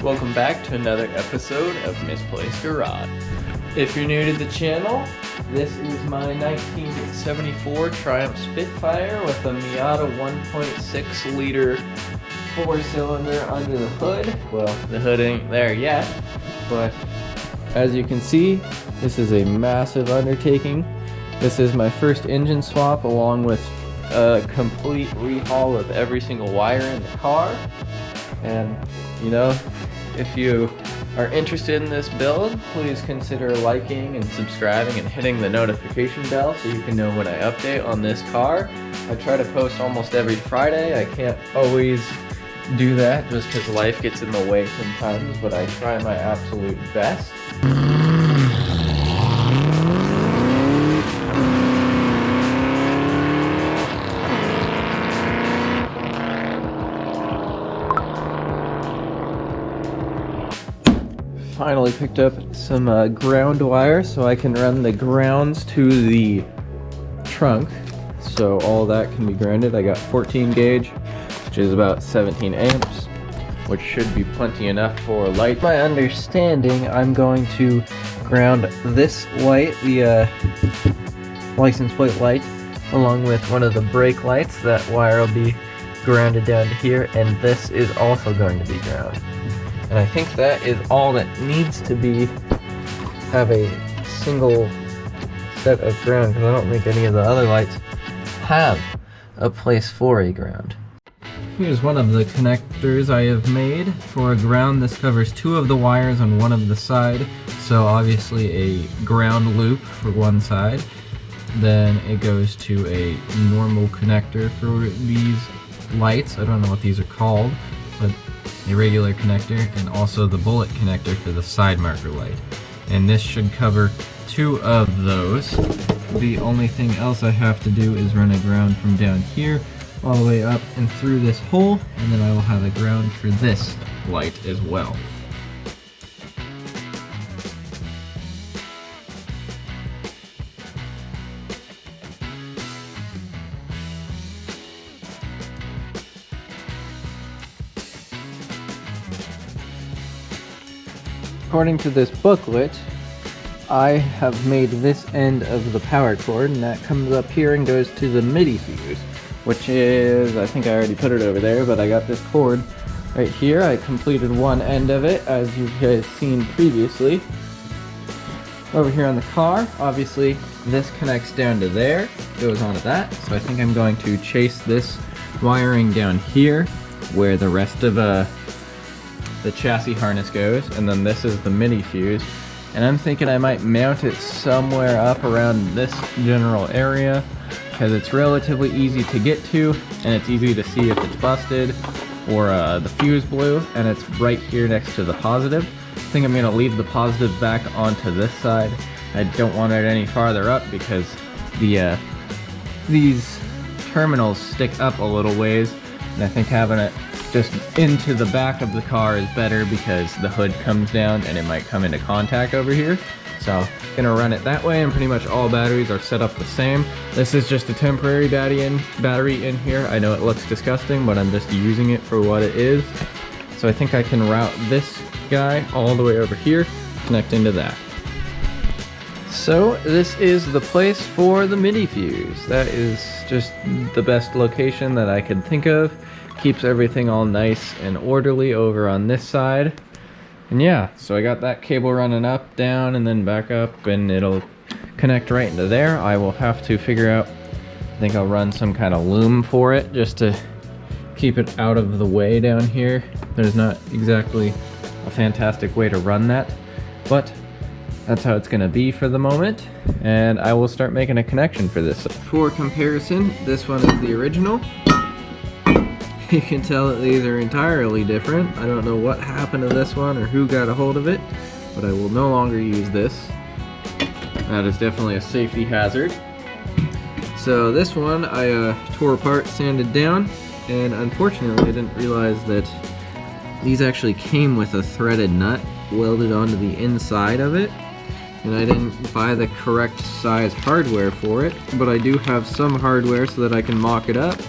Welcome back to another episode of Misplaced Garage. If you're new to the channel, this is my 1974 Triumph Spitfire with a Miata 1.6 liter 4-cylinder under the hood. Well, the hood ain't there yet, but as you can see, this is a massive undertaking. This is my first engine swap along with a complete rehaul of every single wire in the car. And you know, if you are interested in this build, please consider liking and subscribing and hitting the notification bell so you can know when I update on this car. I try to post almost every Friday. I can't always do that just because life gets in the way sometimes, but I try my absolute best. Finally picked up some ground wire so I can run the grounds to the trunk, so all that can be grounded. I got 14 gauge, which is about 17 amps, which should be plenty enough for light. My understanding, I'm going to ground this light, the license plate light, along with one of the brake lights. That wire will be grounded down to here, and this is also going to be ground. And I think that is all that needs to have a single set of ground, because I don't think any of the other lights have a place for a ground. Here's one of the connectors I have made for a ground. This covers two of the wires on one of the side, so obviously a ground loop for one side. Then it goes to a normal connector for these lights. I don't know what these are called, but a regular connector, and also the bullet connector for the side marker light. And this should cover two of those. The only thing else I have to do is run a ground from down here all the way up and through this hole, and then I will have a ground for this light as well. According to this booklet, I have made this end of the power cord, and that comes up here and goes to the MIDI fuse, which is, I think I already put it over there, but I got this cord right here. I completed one end of it, as you guys seen previously. Over here on the car, obviously this connects down to there, goes onto that, so I think I'm going to chase this wiring down here, where the rest of the chassis harness goes, and then this is the MIDI fuse, and I'm thinking I might mount it somewhere up around this general area because it's relatively easy to get to, and it's easy to see if it's busted or the fuse blew, and it's right here next to the positive. I think I'm going to leave the positive back onto this side. I don't want it any farther up because these terminals stick up a little ways, and I think having it just into the back of the car is better because the hood comes down and it might come into contact over here. So gonna run it that way, and pretty much all batteries are set up the same. This is just a temporary battery in here. I know it looks disgusting, but I'm just using it for what it is. So I think I can route this guy all the way over here, connect into that. So this is the place for the MIDI fuse. That is just the best location that I could think of. Keeps everything all nice and orderly over on this side. And yeah, so I got that cable running up, down, and then back up, and it'll connect right into there. I will have to figure out, I think I'll run some kind of loom for it just to keep it out of the way down here. There's not exactly a fantastic way to run that, but that's how it's gonna be for the moment. And I will start making a connection for this. For comparison, this one is the original. You can tell that these are entirely different. I don't know what happened to this one or who got a hold of it, but I will no longer use this. That is definitely a safety hazard. So this one I tore apart, sanded down, and unfortunately I didn't realize that these actually came with a threaded nut welded onto the inside of it. And I didn't buy the correct size hardware for it, but I do have some hardware so that I can mock it up.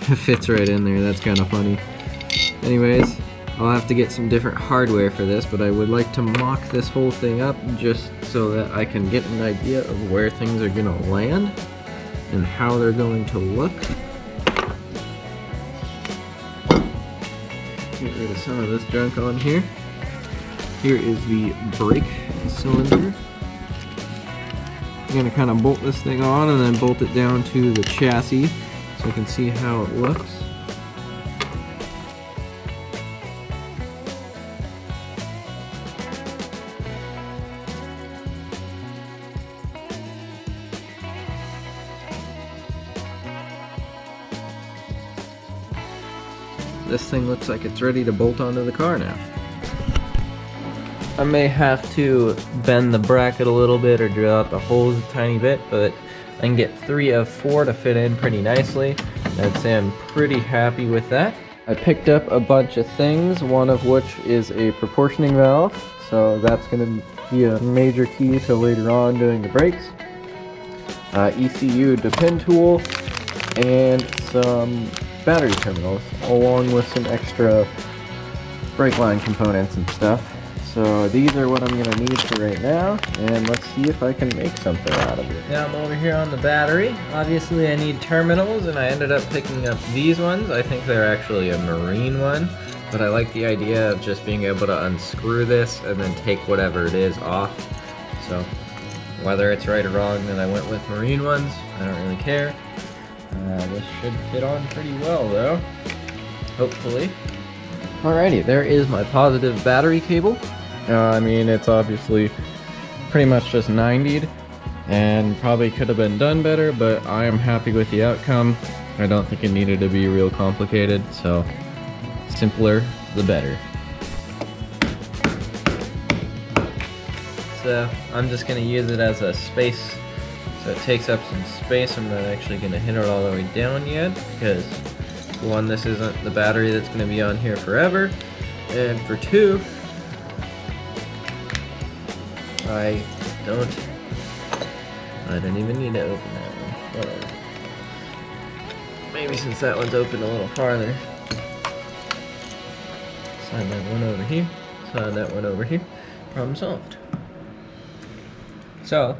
It fits right in there, that's kind of funny. Anyways, I'll have to get some different hardware for this, but I would like to mock this whole thing up just so that I can get an idea of where things are gonna land and how they're going to look. Get rid of some of this junk on here. Here is the brake cylinder. I'm gonna kind of bolt this thing on and then bolt it down to the chassis so you can see how it looks. This thing looks like it's ready to bolt onto the car now. I may have to bend the bracket a little bit or drill out the holes a tiny bit, but I can get 3 of 4 to fit in pretty nicely. I'd say I'm pretty happy with that. I picked up a bunch of things, one of which is a proportioning valve, so that's going to be a major key to later on doing the brakes. ECU depend tool, and some battery terminals, along with some extra brake line components and stuff. So these are what I'm going to need for right now, and let's see if I can make something out of it. Now I'm over here on the battery. Obviously I need terminals, and I ended up picking up these ones. I think they're actually a marine one, but I like the idea of just being able to unscrew this and then take whatever it is off. So whether it's right or wrong, then I went with marine ones. I don't really care. This should fit on pretty well though, hopefully. Alrighty, there is my positive battery cable. I mean, it's obviously pretty much just 90'd and probably could have been done better, but I am happy with the outcome. I don't think it needed to be real complicated, so simpler the better. So I'm just going to use it as a space, so it takes up some space. I'm not actually going to hit it all the way down yet, because for one, this isn't the battery that's going to be on here forever, and for two, I don't even need to open that one. Whatever. Maybe since that one's open a little farther. Slide that one over here, slide that one over here. Problem solved. So,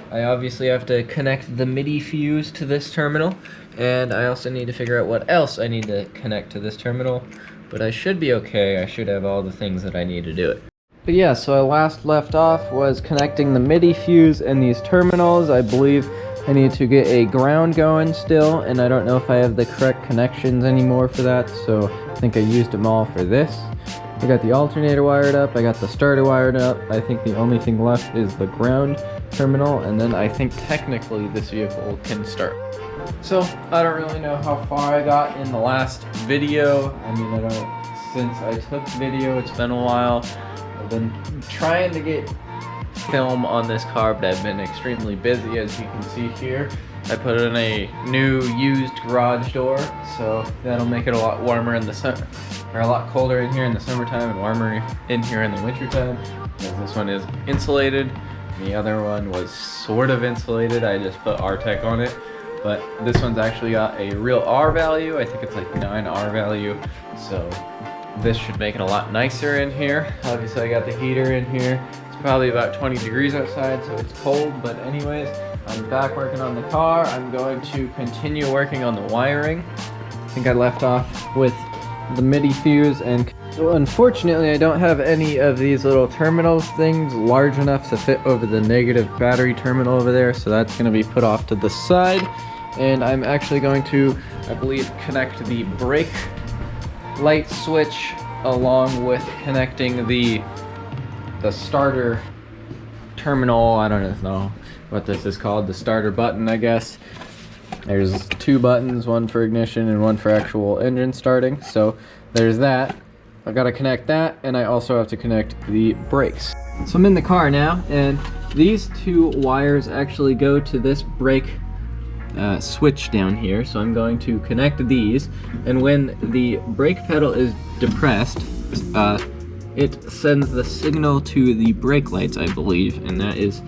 I obviously have to connect the MIDI fuse to this terminal, and I also need to figure out what else I need to connect to this terminal, but I should be okay. I should have all the things that I need to do it. But yeah, so I last left off was connecting the MIDI fuse and these terminals. I believe I need to get a ground going still, and I don't know if I have the correct connections anymore for that, so I think I used them all for this. I got the alternator wired up, I got the starter wired up. I think the only thing left is the ground terminal, and then I think technically this vehicle can start. So I don't really know how far I got in the last video. I mean, since I took video, it's been a while. I've been trying to get film on this car, but I've been extremely busy, as you can see here. I put in a new used garage door, so that'll make it a lot warmer in the summer, or a lot colder in here in the summertime and warmer in here in the wintertime, because this one is insulated. The other one was sort of insulated. I just put R-Tech on it, but this one's actually got a real R value. I think it's like 9 R value, so this should make it a lot nicer in here. Obviously I got the heater in here. It's probably about 20 degrees outside, so it's cold, but anyways, I'm back working on the car. I'm going to continue working on the wiring. I think I left off with the MIDI fuse, and unfortunately I don't have any of these little terminals things large enough to fit over the negative battery terminal over there, so that's going to be put off to the side. And I'm actually going to, I believe, connect the brake light switch along with connecting the starter terminal. I don't know what this is called, the starter button, I guess. There's 2 buttons, one for ignition and one for actual engine starting, so there's that. I gotta connect that, and I also have to connect the brakes. So I'm in the car now, and these 2 wires actually go to this brake switch down here, so I'm going to connect these, and when the brake pedal is depressed, it sends the signal to the brake lights, I believe, and that is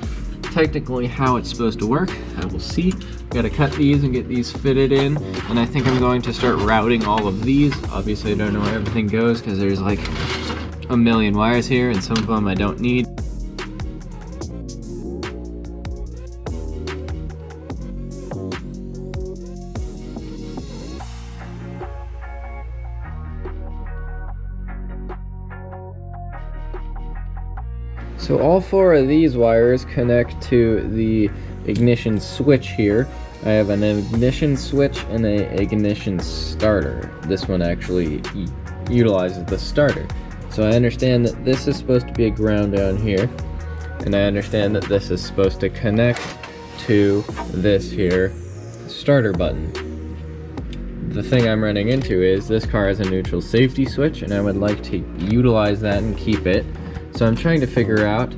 technically how it's supposed to work. I will see. Gotta cut these and get these fitted in, and I think I'm going to start routing all of these. Obviously I don't know where everything goes because there's like a million wires here, and some of them I don't need. So all 4 of these wires connect to the ignition switch here. I have an ignition switch and an ignition starter. This one actually utilizes the starter. So I understand that this is supposed to be a ground down here, and I understand that this is supposed to connect to this here starter button. The thing I'm running into is this car has a neutral safety switch, and I would like to utilize that and keep it. So I'm trying to figure out,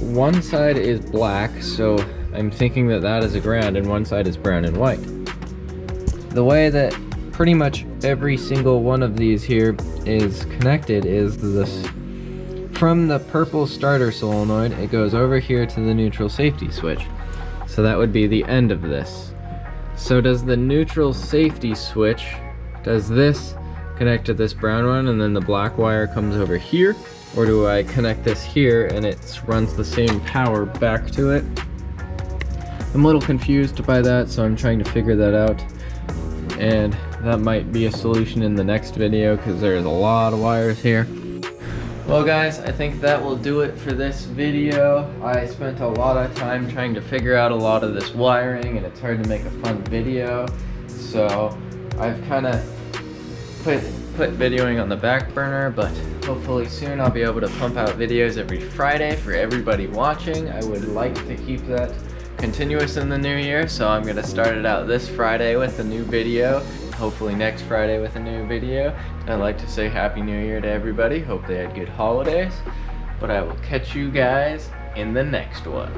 one side is black, so I'm thinking that that is a ground, and one side is brown and white. The way that pretty much every single one of these here is connected is this. From the purple starter solenoid, it goes over here to the neutral safety switch. So that would be the end of this. So does the neutral safety switch, does this connect to this brown one and then the black wire comes over here? Or do I connect this here and it runs the same power back to it? I'm a little confused by that, so I'm trying to figure that out. And that might be a solution in the next video because there's a lot of wires here. Well guys, I think that will do it for this video. I spent a lot of time trying to figure out a lot of this wiring, and it's hard to make a fun video. So I've kind of put videoing on the back burner, but hopefully soon I'll be able to pump out videos every Friday for everybody watching. I would like to keep that continuous in the new year, so I'm gonna start it out this Friday with a new video, hopefully next Friday with a new video. And I'd like to say Happy New Year to everybody. Hope they had good holidays, but I will catch you guys in the next one.